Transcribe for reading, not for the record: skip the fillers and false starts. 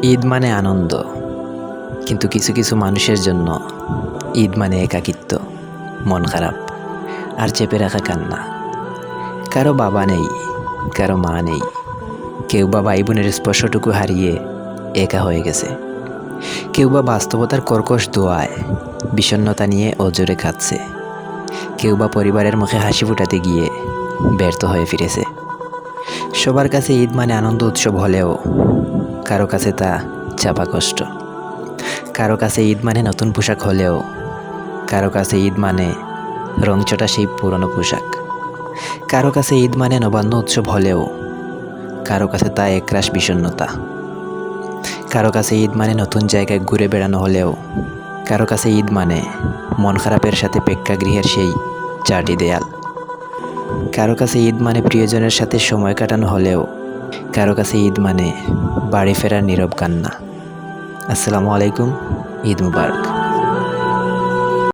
ঈদ মানে আনন্দ, কিন্তু কিছু কিছু মানুষের জন্য ঈদ মানে একাকিত্ব, মন খারাপ আর চেপে রাখা কান্না। কারো বাবা নেই, কারো মা নেই, কেউ বা ভাই বোনের স্পর্শটুকু হারিয়ে একা হয়ে গেছে, কেউ বা বাস্তবতার কর্কশ দোয়ায় বিষণ্ণতা নিয়ে অজরে কাঁদছে, কেউ বা পরিবারের মুখে হাসি ফুটাতে গিয়ে ব্যর্থ হয়ে ফিরেছে। সবার কাছে ঈদ মানে আনন্দ উৎসব হলেও কারো কাছে তা চাপা কষ্ট। কারো কাছে ঈদ মানে নতুন পোশাক হলেও কারো কাছে ঈদ মানে রংচটা সেই পুরনো পোশাক। কারো কাছে ঈদ মানে নবান্ন উৎসব হলেও কারো কাছে তা একরাশ বিষণ্ণতা। কারো কাছে ঈদ মানে নতুন জায়গায় ঘুরে বেড়ানো হলেও কারো কাছে ঈদ মানে মন খারাপের সাথে প্রেক্ষাগৃহের সেই চারটি দেয়াল। কারো কাছে ঈদ মানে প্রিয়জনের সাথে সময় কাটানো হলেও কারো কাছে ঈদ মানে বাড়ি ফেরার নীরব কান্না। আসসালামু আলাইকুম, ঈদ মুবারক।